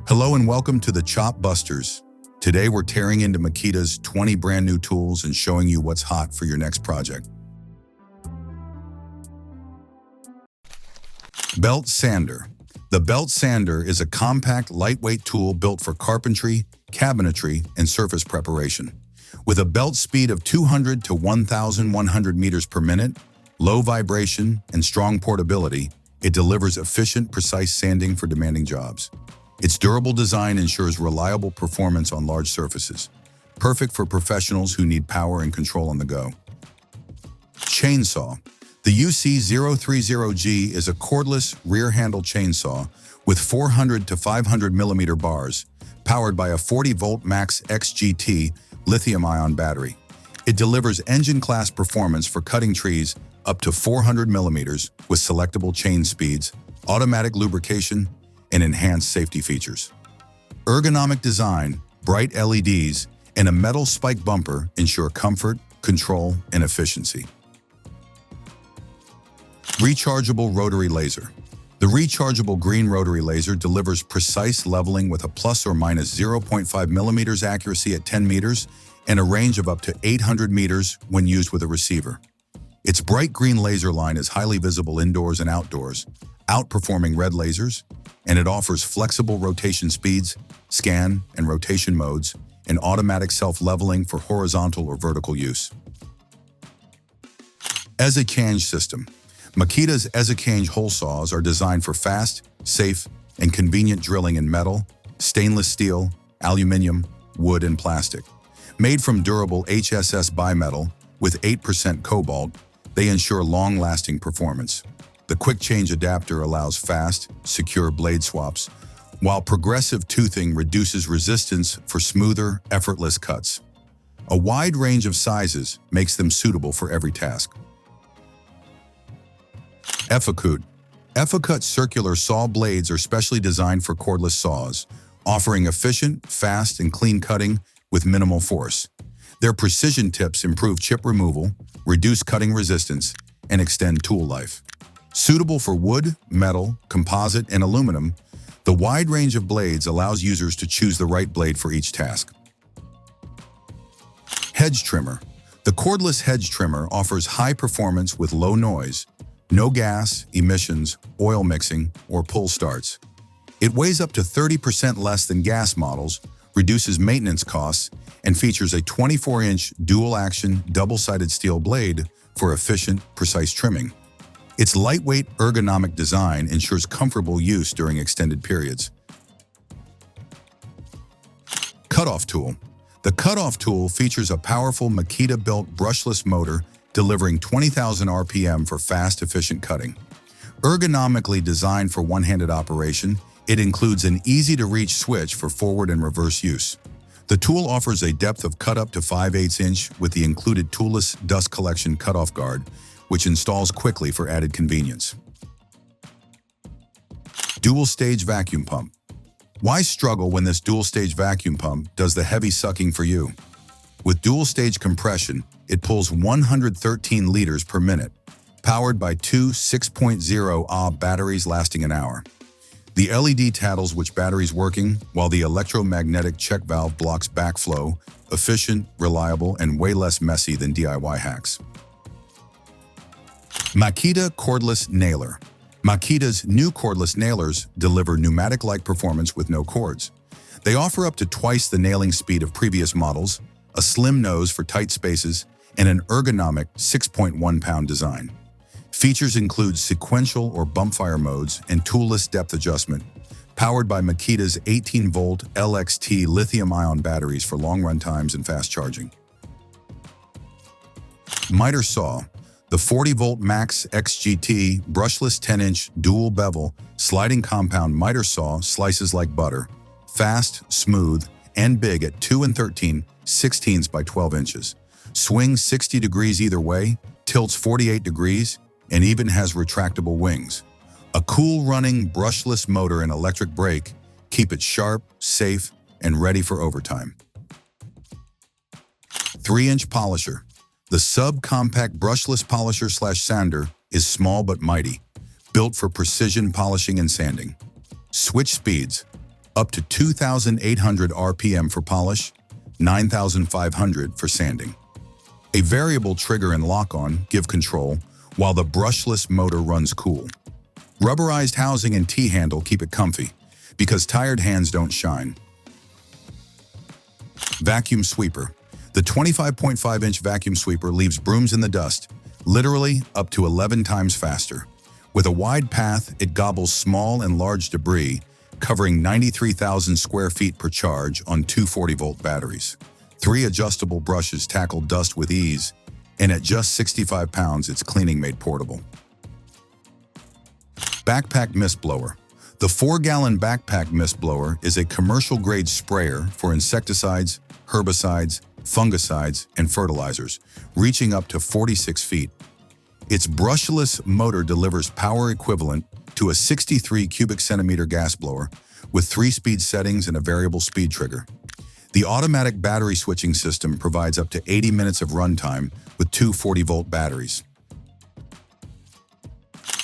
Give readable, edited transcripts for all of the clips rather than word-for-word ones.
Hello and welcome to the Chop Busters. Today we're tearing into Makita's 20 brand new tools and showing you what's hot for your next project. Belt Sander. The belt sander is a compact, lightweight tool built for carpentry, cabinetry, and surface preparation. With a belt speed of 200 to 1,100 meters per minute, low vibration, and strong portability, it delivers efficient, precise sanding for demanding jobs. Its durable design ensures reliable performance on large surfaces, perfect for professionals who need power and control on the go. Chainsaw. The UC030G is a cordless, rear-handle chainsaw with 400 to 500 millimeter bars, powered by a 40-volt max XGT lithium-ion battery. It delivers engine-class performance for cutting trees up to 400 millimeters with selectable chain speeds, automatic lubrication, and enhanced safety features. Ergonomic design, bright LEDs, and a metal spike bumper ensure comfort, control, and efficiency. Rechargeable rotary laser. The rechargeable green rotary laser delivers precise leveling with a plus or minus 0.5 millimeters accuracy at 10 meters and a range of up to 800 meters when used with a receiver. Its bright green laser line is highly visible indoors and outdoors, outperforming red lasers, and it offers flexible rotation speeds, scan and rotation modes, and automatic self-leveling for horizontal or vertical use. Ezychange System. Makita's Ezychange hole saws are designed for fast, safe, and convenient drilling in metal, stainless steel, aluminum, wood, and plastic. Made from durable HSS bimetal with 8% cobalt, they ensure long-lasting performance. The quick change adapter allows fast, secure blade swaps, while progressive toothing reduces resistance for smoother, effortless cuts. A wide range of sizes makes them suitable for every task. Efficut. Efficut circular saw blades are specially designed for cordless saws, offering efficient, fast, and clean cutting with minimal force. Their precision tips improve chip removal, reduce cutting resistance, and extend tool life. Suitable for wood, metal, composite, and aluminum, the wide range of blades allows users to choose the right blade for each task. Hedge Trimmer. The cordless Hedge Trimmer offers high performance with low noise, no gas, emissions, oil mixing, or pull starts. It weighs up to 30% less than gas models, reduces maintenance costs, and features a 24-inch dual-action, double-sided steel blade for efficient, precise trimming. Its lightweight, ergonomic design ensures comfortable use during extended periods. Cutoff Tool. The cutoff tool features a powerful Makita-built brushless motor delivering 20,000 RPM for fast, efficient cutting. Ergonomically designed for one-handed operation, it includes an easy-to-reach switch for forward and reverse use. The tool offers a depth of cut up to 5/8 inch with the included toolless dust collection cutoff guard, which installs quickly for added convenience. Dual-stage vacuum pump. Why struggle when this dual-stage vacuum pump does the heavy sucking for you? With dual-stage compression, it pulls 113 liters per minute, powered by two 6.0 Ah batteries lasting an hour. The LED tattles which battery's working, while the electromagnetic check valve blocks backflow, efficient, reliable, and way less messy than DIY hacks. Makita Cordless Nailer. Makita's new cordless nailers deliver pneumatic-like performance with no cords. They offer up to twice the nailing speed of previous models, a slim nose for tight spaces, and an ergonomic 6.1-pound design. Features include sequential or bump-fire modes and toolless depth adjustment, powered by Makita's 18-volt LXT lithium-ion batteries for long run times and fast charging. Miter Saw. The 40-volt max XGT brushless 10-inch dual bevel sliding compound miter saw slices like butter, fast, smooth, and big at 2 13/16 by 12 inches. Swings 60 degrees either way, tilts 48 degrees, and even has retractable wings. A cool running brushless motor and electric brake keep it sharp, safe, and ready for overtime. 3-inch polisher. The subcompact brushless polisher/sander is small but mighty, built for precision polishing and sanding. Switch speeds. up to 2,800 RPM for polish, 9,500 for sanding. A variable trigger and lock-on give control, while the brushless motor runs cool. Rubberized housing and T-handle keep it comfy, because tired hands don't shine. Vacuum sweeper. The 25.5-inch vacuum sweeper leaves brooms in the dust, literally up to 11 times faster. With a wide path, it gobbles small and large debris, covering 93,000 square feet per charge on two 40-volt batteries. 3 adjustable brushes tackle dust with ease, and at just 65 pounds, it's cleaning made portable. Backpack mist blower. The 4-gallon backpack mist blower is a commercial-grade sprayer for insecticides, herbicides, fungicides, and fertilizers, reaching up to 46 feet. Its brushless motor delivers power equivalent to a 63 cubic centimeter gas blower with 3-speed settings and a variable speed trigger. The automatic battery switching system provides up to 80 minutes of runtime with 2 40-volt batteries.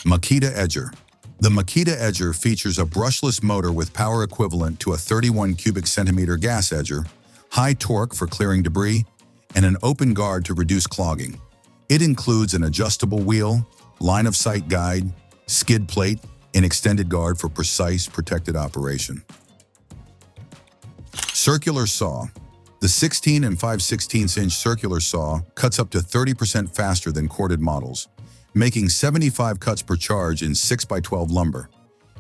Makita Edger. The Makita Edger features a brushless motor with power equivalent to a 31 cubic centimeter gas edger, high torque for clearing debris, and an open guard to reduce clogging. It includes an adjustable wheel, line-of-sight guide, skid plate, and extended guard for precise, protected operation. Circular saw. The 16 and 5/16-inch circular saw cuts up to 30% faster than corded models, making 75 cuts per charge in 6x12 lumber.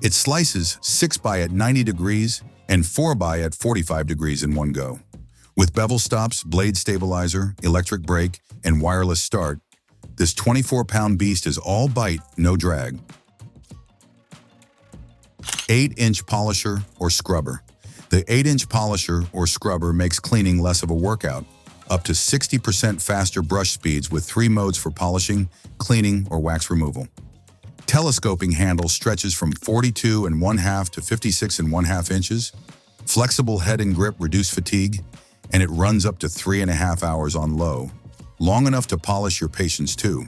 It slices 6x at 90 degrees and 4x at 45 degrees in one go. With bevel stops, blade stabilizer, electric brake, and wireless start, this 24-pound beast is all bite, no drag. 8-inch polisher or scrubber. The 8-inch polisher or scrubber makes cleaning less of a workout, up to 60% faster brush speeds with 3 modes for polishing, cleaning, or wax removal. Telescoping handle stretches from 42.5 to 56.5 inches. Flexible head and grip reduce fatigue, and it runs up to 3.5 hours on low, long enough to polish your patience too.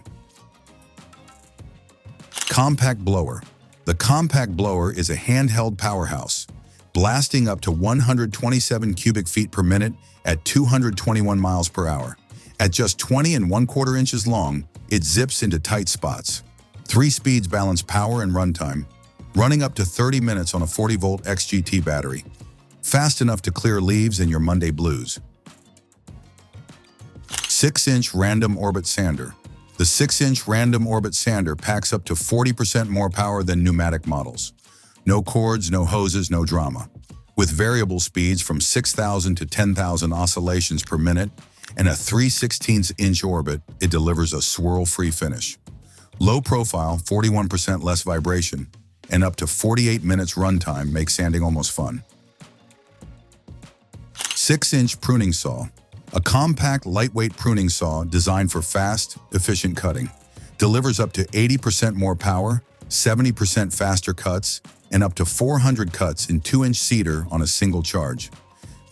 Compact blower. The compact blower is a handheld powerhouse, blasting up to 127 cubic feet per minute at 221 miles per hour. At just 20.25 inches long, it zips into tight spots. 3 speeds balance power and runtime, running up to 30 minutes on a 40-volt XGT battery. Fast enough to clear leaves and your Monday blues. 6-inch random orbit sander. The 6-inch random orbit sander packs up to 40% more power than pneumatic models. No cords, no hoses, no drama. With variable speeds from 6,000 to 10,000 oscillations per minute and a 3/16-inch orbit, it delivers a swirl-free finish. Low profile, 41% less vibration, and up to 48 minutes runtime make sanding almost fun. 6-inch pruning saw. A compact, lightweight pruning saw designed for fast, efficient cutting. Delivers up to 80% more power, 70% faster cuts, and up to 400 cuts in 2-inch cedar on a single charge.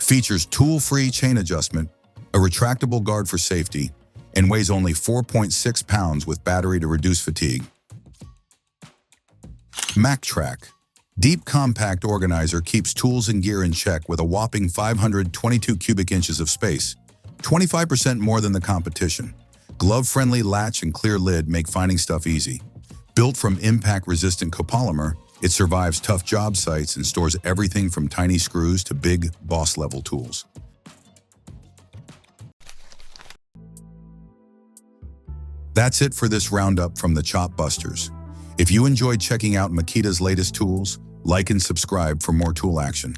Features tool-free chain adjustment, a retractable guard for safety, and weighs only 4.6 pounds with battery to reduce fatigue. MAKTRAK. Deep compact organizer keeps tools and gear in check with a whopping 522 cubic inches of space, 25% more than the competition. Glove-friendly latch and clear lid make finding stuff easy. Built from impact-resistant copolymer, it survives tough job sites and stores everything from tiny screws to big, boss-level tools. That's it for this roundup from the Chop Busters. If you enjoyed checking out Makita's latest tools, like and subscribe for more tool action.